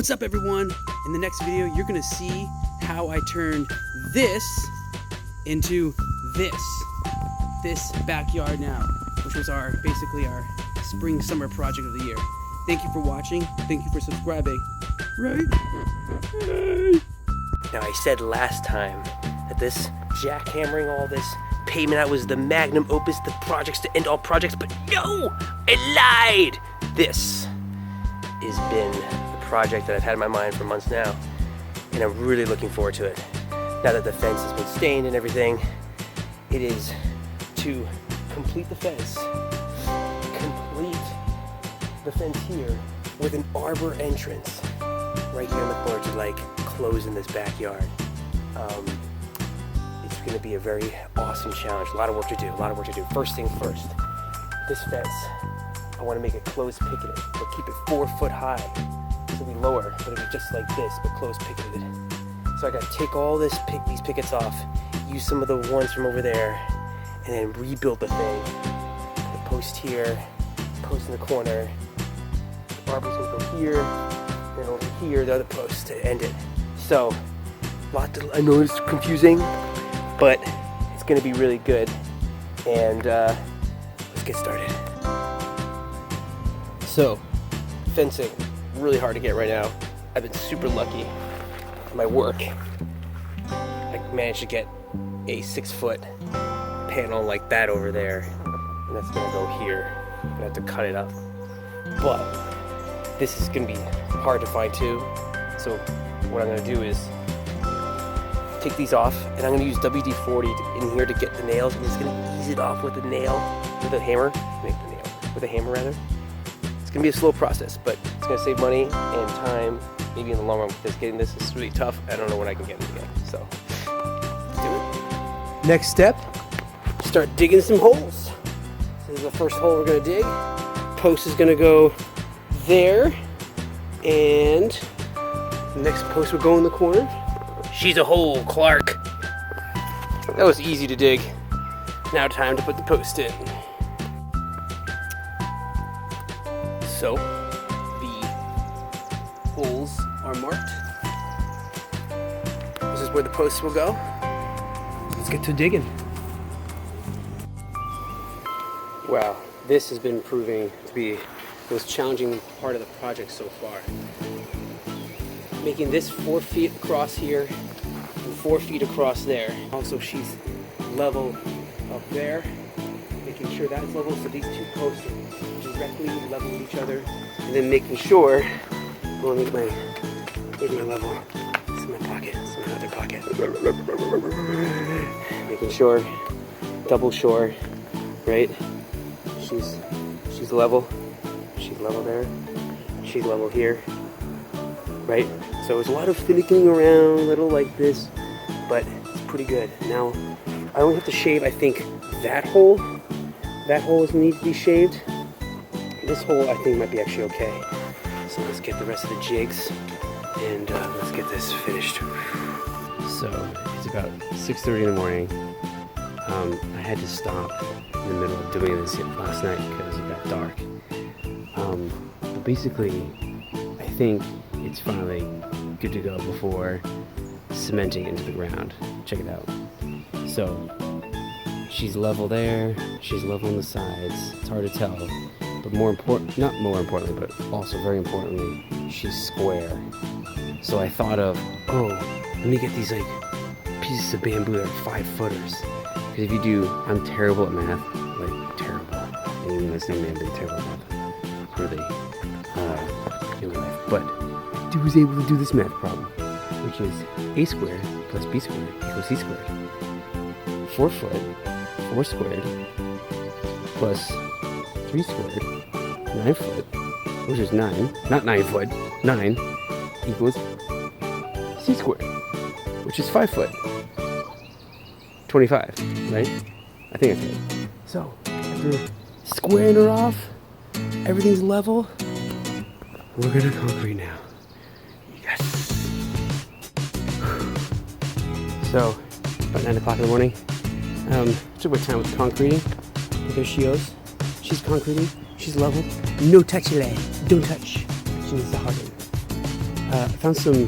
What's up, everyone? In the next video, you're gonna see how I turned this into this backyard now, which was basically our spring summer project of the year. Thank you for watching. Thank you for subscribing. Right? Now, I said last time that this jackhammering all this pavement out was the magnum opus, the projects to end all projects, but no, I lied. This has been the project that I've had in my mind for months now, and I'm really looking forward to it. Now that the fence has been stained and everything, it is to complete the fence here with an arbor entrance right here in the corner to like close in this backyard. It's going to be a very awesome challenge. A lot of work to do. First thing first, this fence, I want to make it closed picketed, but keep it 4 foot high. It'll be lower, but it'll be just like this, but closed picketed. So I got to take all these pickets off, use some of the ones from over there, and then rebuild the thing. Put a post here, post in the corner. The arbor's gonna go here, and over here, the other post to end it. So, I know it's confusing, but it's gonna be really good. And let's get started. So, fencing, really hard to get right now. I've been super lucky in my work. I managed to get a 6-foot panel like that over there, and that's gonna go here. I'm gonna have to cut it up, but this is gonna be hard to find too. So what I'm gonna do is take these off, and I'm gonna use WD-40 in here to get the nails. I'm just gonna ease it off with a nail, with a hammer, rather. It's gonna be a slow process, but it's gonna save money and time, maybe in the long run, because getting this is really tough. I don't know when I can get it again, so let's do it. Next step, start digging some holes. This is the first hole we're gonna dig. Post is gonna go there, and the next post will go in the corner. She's a hole, Clark. That was easy to dig. Now time to put the post in. So, the holes are marked. This is where the posts will go. Let's get to digging. Wow, this has been proving to be the most challenging part of the project so far. Making this 4 feet across here and 4 feet across there. Also, she's level up there, making sure that's level so these two posts are directly level with each other, and then making sure, I want to make my level. It's in my pocket, it's in my other pocket. Making sure, double shore, right? She's level. She's level there. She's level here, right? So it's a lot of finicking around, a little like this, but it's pretty good. Now, I only have to shave, I think, that hole. That hole needs to be shaved. This hole, I think, might be actually okay. So let's get the rest of the jigs, and let's get this finished. So it's about 6:30 in the morning. I had to stop in the middle of doing this last night because it got dark. But basically, I think it's finally good to go before cementing into the ground. Check it out. So she's level there, she's level on the sides. It's hard to tell, but not more importantly, but also very importantly, she's square. So I thought of, let me get these like pieces of bamboo that are 5-footers. Because if you do, I'm terrible at math, like terrible. And even listening to me, I've been terrible at math, really, in my life. But I was able to do this math problem, which is a squared plus b squared equals c squared. 4 foot, 4 squared, plus 3 squared, 9 foot, which is 9, not 9 foot, 9 equals c squared, which is 5 foot. 25, right? I think that's right. So, after squaring her off, everything's level, we're gonna concrete now. Yes! So, about 9 o'clock in the morning, took my time with concreting. There she goes. She's concreting, she's level. No touch, don't touch. She needs to harden. I found some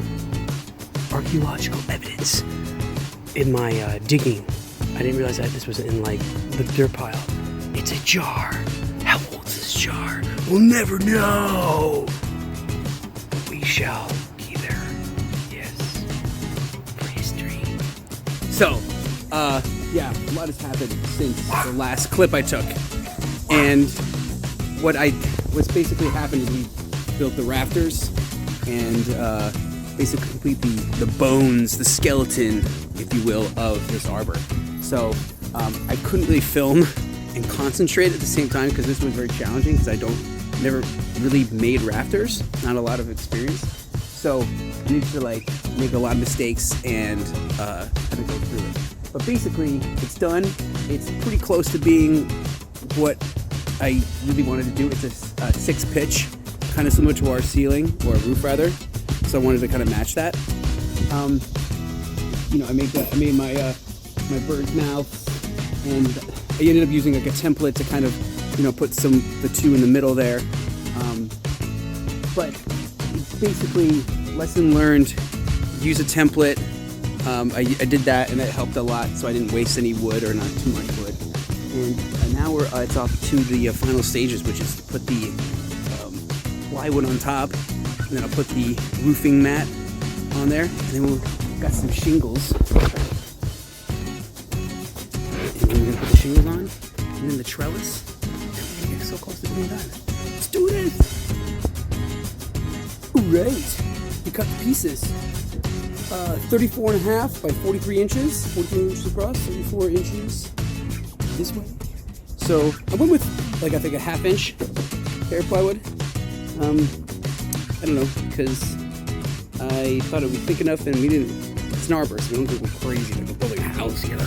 archaeological evidence in my digging. I didn't realize that this was in like the dirt pile. It's a jar. How old is this jar? We'll never know. We shall be there. Yes. For history. So, yeah, a lot has happened since the last clip I took. And what's basically happened is we built the rafters and basically complete the bones, the skeleton, if you will, of this arbor. So I couldn't really film and concentrate at the same time because this was very challenging because I never really made rafters, not a lot of experience. So I needed to like make a lot of mistakes and had to go through it. But basically, it's done. It's pretty close to being what I really wanted to do. It's a 6-pitch, kind of similar to our ceiling, or our roof rather. So I wanted to kind of match that. You know, I made my bird's mouth, and I ended up using like a template to kind of, you know, put the two in the middle there. But basically, lesson learned. Use a template. I did that, and that helped a lot, so I didn't waste any wood or not too much wood. And now it's off to the final stages, which is to put the plywood on top, and then I'll put the roofing mat on there, and then we've got some shingles. And then we're gonna put the shingles on, and then the trellis. And we're getting so close to being done. Let's do this! Alright, we cut the pieces. 34.5 by 43 inches, 43 inches across, 34 inches this way. So I went with like I think a 1/2 inch hair plywood. I don't know, because I thought it would be thick enough, and we didn't. It's an arbor, so we don't go crazy like we're building a house here.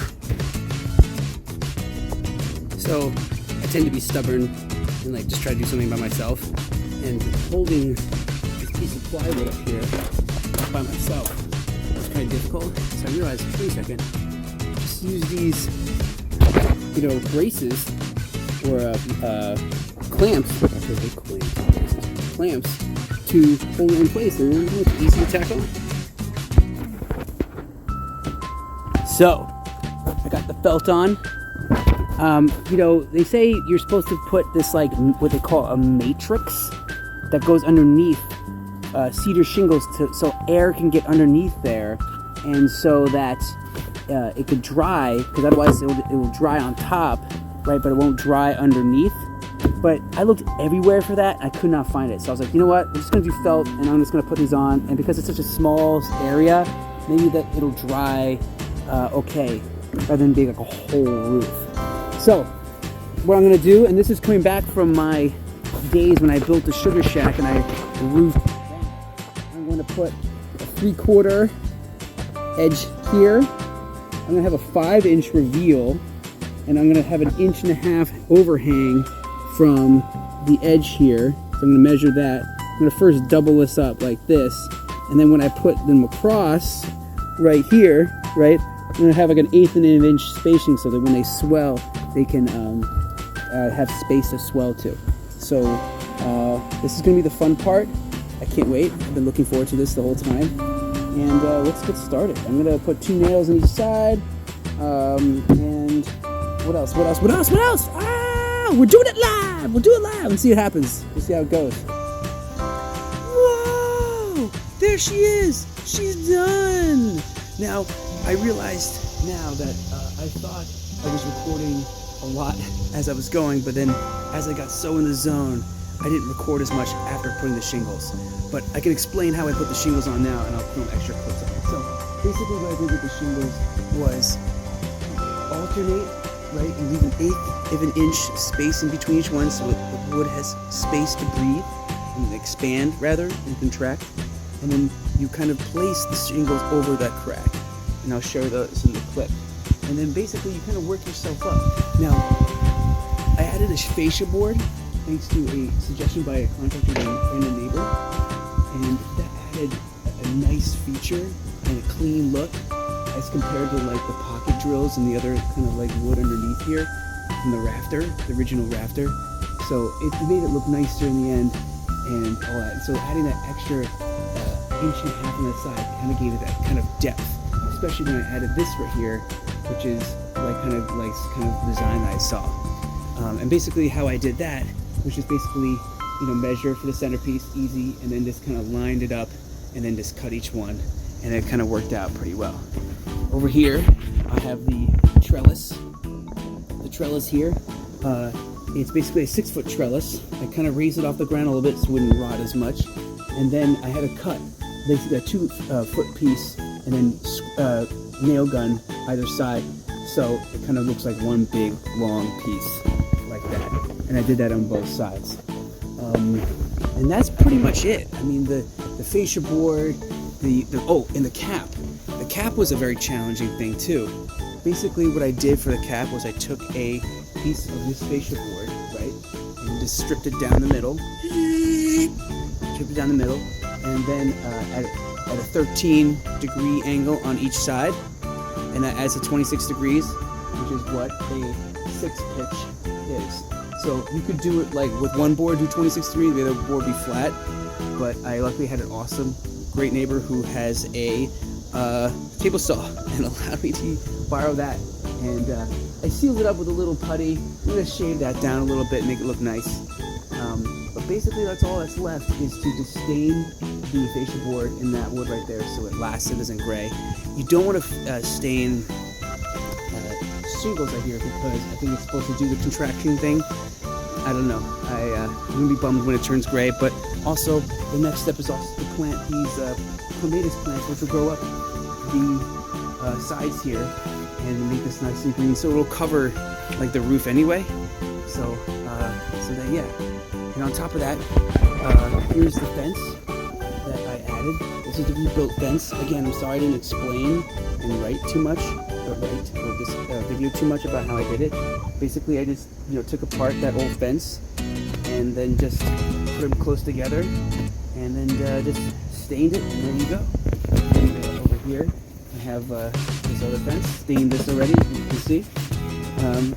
So I tend to be stubborn and like just try to do something by myself. And holding this piece of plywood up here by myself was kind of difficult. So I realized, wait a second, just use these, you know, braces or clamps. Clamps to hold it in place, and it's easy to tack on. So I got the felt on. You know, they say you're supposed to put this like what they call a matrix that goes underneath cedar shingles so air can get underneath there, and so that it could dry, because otherwise it will dry on top, right? But it won't dry underneath. But I looked everywhere for that. I could not find it. So I was like, you know what? I'm just going to do felt, and I'm just going to put these on. And because it's such a small area, maybe that it'll dry okay, rather than being like a whole roof. So what I'm going to do, and this is coming back from my days when I built the sugar shack and I roofed that. I'm going to put a 3/4 edge here. I'm going to have a 5-inch reveal, and I'm going to have an 1.5 inch overhang from the edge here. So I'm going to measure that. I'm going to first double this up like this, and then when I put them across right here, right, I'm going to have like an 1/8 of an inch spacing so that when they swell, they can have space to swell to. So this is going to be the fun part. I can't wait. I've been looking forward to this the whole time. And let's get started. I'm going to put 2 nails on each side. And what else? Ah, we're doing it live. We'll do it live and see what happens. We'll see how it goes. Whoa! There she is. She's done. Now, I realized now that I thought I was recording a lot as I was going, but then as I got so in the zone, I didn't record as much after putting the shingles. But I can explain how I put the shingles on now, and I'll film extra clips of it. So basically what I did with the shingles was alternate, right, and leave an 1/8 of an inch space in between each one so the wood has space to breathe and expand rather and contract. And then you kind of place the shingles over that crack. And I'll show those in the clip. And then basically you kind of work yourself up. Now, I added a fascia board thanks to a suggestion by a contractor and a neighbor. And that added a nice feature and a clean look as compared to like the pocket drills and the other kind of like wood underneath here from the rafter, the original rafter. So it made it look nicer in the end and all that. So adding that extra inch and a half on that side. Kind of gave it that kind of depth, especially when I added this right here, which is like kind of design that I saw. And basically how I did that, which is basically, you know, measure for the centerpiece, easy, and then just kind of lined it up and then just cut each one, and it kind of worked out pretty well. Over here, I have the trellis. The trellis here, it's basically a 6-foot trellis. I kind of raised it off the ground a little bit so it wouldn't rot as much. And then I had a cut, basically a 2-foot piece, and then nail gun either side. So it kind of looks like one big long piece like that. And I did that on both sides. And that's pretty much it. I mean, the fascia board, and the cap. The cap was a very challenging thing too. Basically what I did for the cap was I took a piece of this fascia board, right, and just stripped it down the middle, and then at a 13-degree angle on each side, and that adds to 26 degrees, which is what a 6 pitch is. So you could do it like with one board, do 26 degrees, the other board be flat, but I luckily had an awesome, great neighbor who has a table saw and allowed me to borrow that. And I sealed it up with a little putty. I'm going to shave that down a little bit and make it look nice. But basically that's all that's left, is to just stain the fascia board in that wood right there so it lasts and isn't gray. You don't want to stain shingles, I hear, because I think it's supposed to do the contraction thing. I don't know. I'm going to be bummed when it turns gray, but also the next step is also to plant these clematis plants, which will grow up the sides here and make this nice and green, so it'll cover like the roof anyway. So then yeah. And on top of that, here's the fence that I added. This is the rebuilt fence. Again, I'm sorry I didn't explain and write too much, or this video too much about how I did it. Basically, I just took apart that old fence and then just put them close together, and then just stained it, and there you go. And over here, I have this other fence, stained this already, as you can see.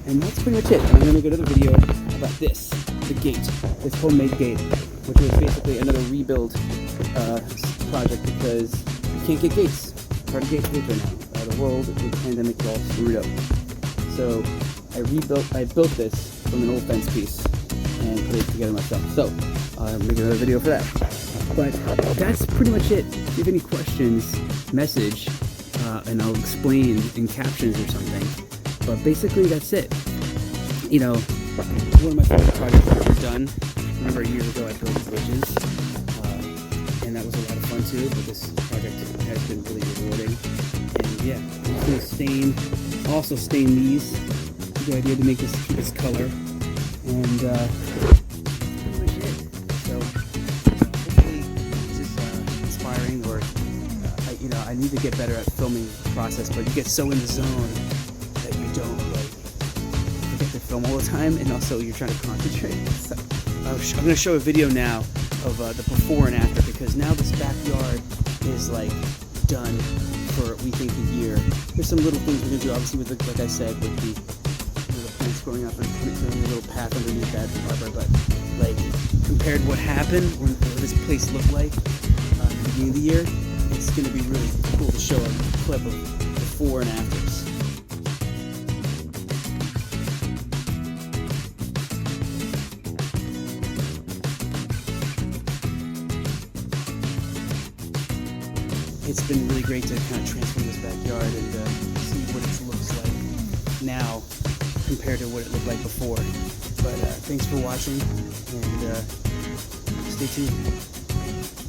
And that's pretty much it. And I'm going to make another video about this, the gate, this homemade gate, which was basically another rebuild project because you can't get gates. It's hard to get gates right now. The world with the pandemic is all screwed up. So I built this from an old fence piece and put it together myself. So I'll make another video for that. But that's pretty much it. If you have any questions, message, and I'll explain in captions or something. But basically that's it. One of my favorite projects I've ever done. Remember a year ago I built bridges, and that was a lot of fun too, but this project has been really rewarding. And yeah, I'm going to also stain these. The idea to make this color, and pretty much it. So hopefully this is inspiring, or I need to get better at filming the process, but you get so in the zone that you don't forget to film all the time, and also you're trying to concentrate. So I'm going to show a video now of the before and after, because now this backyard is done for, we think, a year. There's some little things we're going to do, obviously, with like I said, with the plants growing up and putting a little path underneath that arbor, but compared to what happened, what this place looked like at the beginning of the year, it's going to be really cool to show a clip of before and afters. It's been really great to kind of transform this backyard and see what it looks like now compared to what it looked like before. But thanks for watching, and stay tuned.